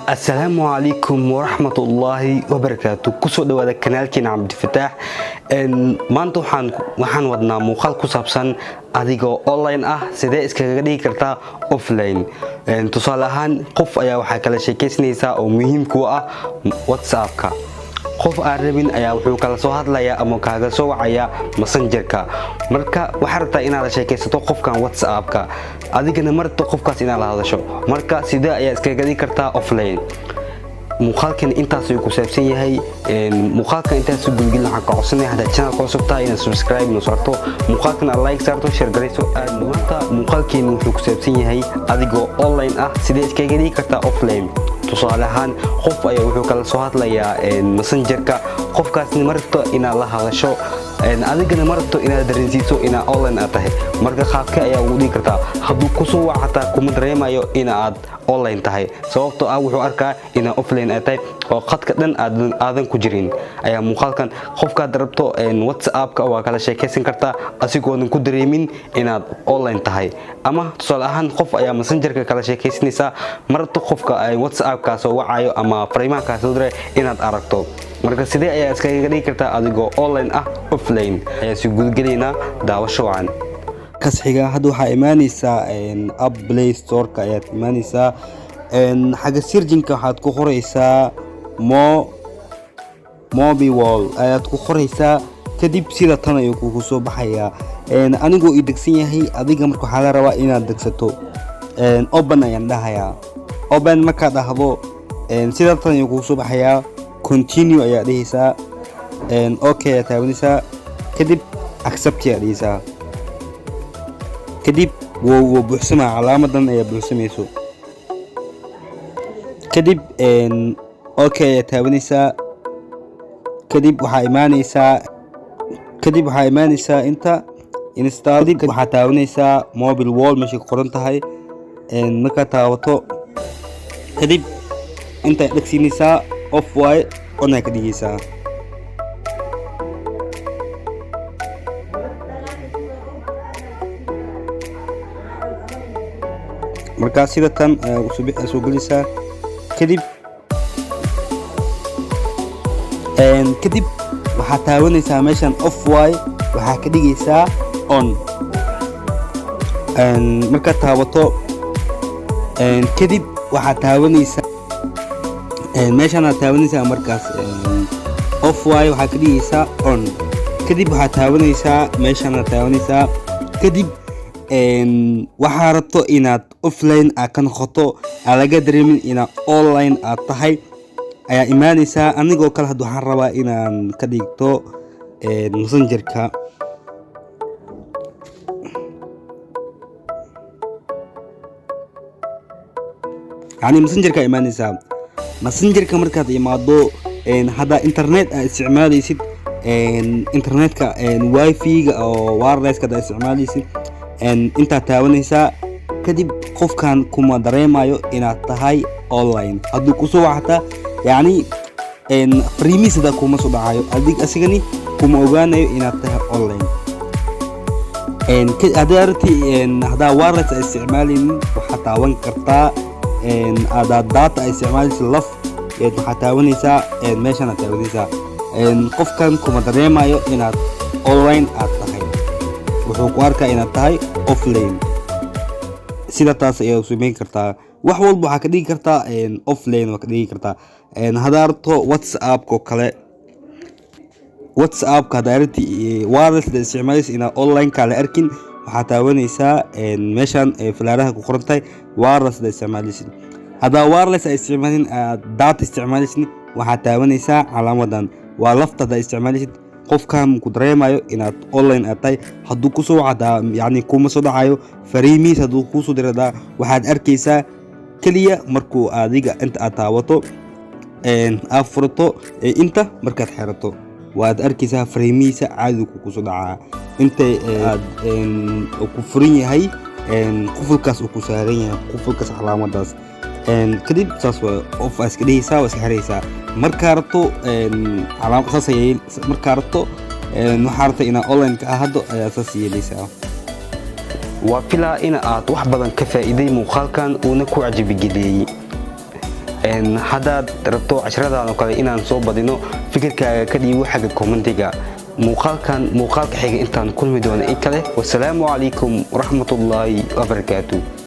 السلام عليكم ورحمة الله وبركاته كسو دوادا كنالكين عبد الفتاح maanta waxaan wadnaa muuqaal ku saabsan adigoo online sidee iskaga dhigi kartaa offline tusaale ahaan qof ayaa waxa kala sheekaysanaysaa oo muhiim ku ah WhatsApp-ka qof aan rabin ayaa wuxuu kala soo hadlayaa ama kaaga soo wacaya Messenger-ka marka waxa rabtaa inaad la sheekaysato qofkan WhatsApp-ka adigana marto qofkaas inaad la hadasho marka sidee ayaa iskaga dhigi kartaa offline muuqaalkan intaas uu ku saabsan yahay muuqaalkan intaas uu gudgil waxaan ka codsanayaa hada channel ka cusub tahay inaad subscribe noo saarto muuqaalkan like saarto share gareyso maanta muuqaalkan wuxuu ku saabsan yahay adigoo online sidee iskaga dhigi kartaa offline tusaale ahaan qof ayaa wuxuu kala soo hadlayaa Messenger-ka qofkaasna marto inaad la hadasho adigana marto inaad dareensiiso inaad online tahay marka qaabka ayaa ugu dhigi kartaa hadduu ku soo wacata kuma dareemayo inaad online tahay sababtoo wuxuu arkaa inaad offline tahay oo qadka dhan aadan ku jirin ayaa muuqaalkan qofkaad rabto WhatsApp-ka waa kala sheekaysan kartaa asigoodan ku dareemin inaad online tahay ama tusaale ahaan qof ayaa Messenger-ka kala sheekaysanaysa marto qofka ay WhatsApp-ka soo wacayo ama fariimaha ka soo diray inaad aragto marka sidee ayaa iskaga dhigi kartaa adigoo online offline ayaa si gudgaleena daawasho wacan kasxiga hadda waxa iimaanaysa app Play Store-ka ayaa iimaanaysa xaga searching-ka waxaad ku qoraysaa mobile ayaad ku qoraysaa kadib sida tan ayuu ku soo baxaya anigoo ii degsan yahay adiga marka waxa la rabaa inaad degsato open ayaan dhahayaa open marka dhahdo sida tan ayuu ku soo baxaya continue ayaa dhihaysaa okay ayaa taabanaysaa kadib accept ayaa dhihaysaa kadib wuu buuxsamaa calaamadan ayaa buuxsamayso kadib okay ayaa taabanaysaa kadib waxaa imaanaysaa inta install kadib waxaa taabanaysaa mobile wall meesha ku qoran tahay markaa taabato kadib inta dhagsiinaysaa off way on ay ka dhigaysaa marka sida tan soo gelaysaa kadib waxaa taabanaysaa meeshan off way waxaa ka dhigaysaa on marka taabato kadib waxaa taabanaysaa meeshan aad taabanaysaa markaas off way waxaa ka dhigaysaa on kadib waxaa taabanaysaa meeshan aad taabanaysaa kadib waxaa rabto inaad offline ka noqoto aan laga dareemin inaad online tahay ayaa imaanaysaa anigoo kale hadda waxaan rabaa inaan ka dhigto Messenger-ka Messenger-ka imaanaysaa Messenger-ka markaad imaado hada internet aad isticmaalaysid internet-ka wifi-ga oo wireless-ka aad isticmaalaysid inta taabanaysaa kadib qofkan kuma dareemayo inaad tahay online hadduu ku soo wacta fariimihiisa kuma soo dhacayo asigani kuma ogaanayo inaad tahay online hadaa wireless ay isticmaalaynin waxaad taaban kartaa adaa data ay isticmaalaysa laf waxaad taabanaysaa meeshan aad taabanaysaa qofkan kuma dareemayo inaad online tahay wuxuu ku arkaa inaad tahay offline sida taas ayaa sameyn kartaa wax walba waxa ka dhigi kartaa offline waa ka dhigi kartaa hadaarto WhatsApp-ka kale WhatsApp-ka daartii wireless da isticmaalaysa inaad online ka la arkin waxaad taabanaysaa meeshan falaaraha ku qoran tahay wireless da isticmaalaysa hadaa wireless ay isticmaalin data isticmaalaysa waxaad taabanaysaa calaamadan waa lafta da isticmaalaysa qofkan ku dareemayo inaad online tahay hadduu ku soo wacda kuma soo dhacayo fariimihiis hadduu ku soo dirada waxaad arkaysaa kaliya markuu adiga inta aad taabato aad furto inta markaad xirato waad arkaysaa fariimihiisa caadi ku soo dhacaa inta aad ku furan yahay qufulkaas uu ku saaran yahay qufulkaas calaamadaas kadib saas waa off iska dhigaysaa waa iska xiraysaa markaa rabto calaamad saas ayay markaa rabto waxaa rabta inaad online ka ahado ayaa saas yeelaysaa waa filaa in aad wax badan ka faa'iiday muuqaalkan uuna ku cajabi geliyay haddaad rabto casharradan oo kale inaan soo badino fikirkaaga ka dhiibo xagga commentiga muuqaalka xiga intaan kulmi doono in kale. Wassalaamu calaykum waraxmatullaahi wabarakaatuh.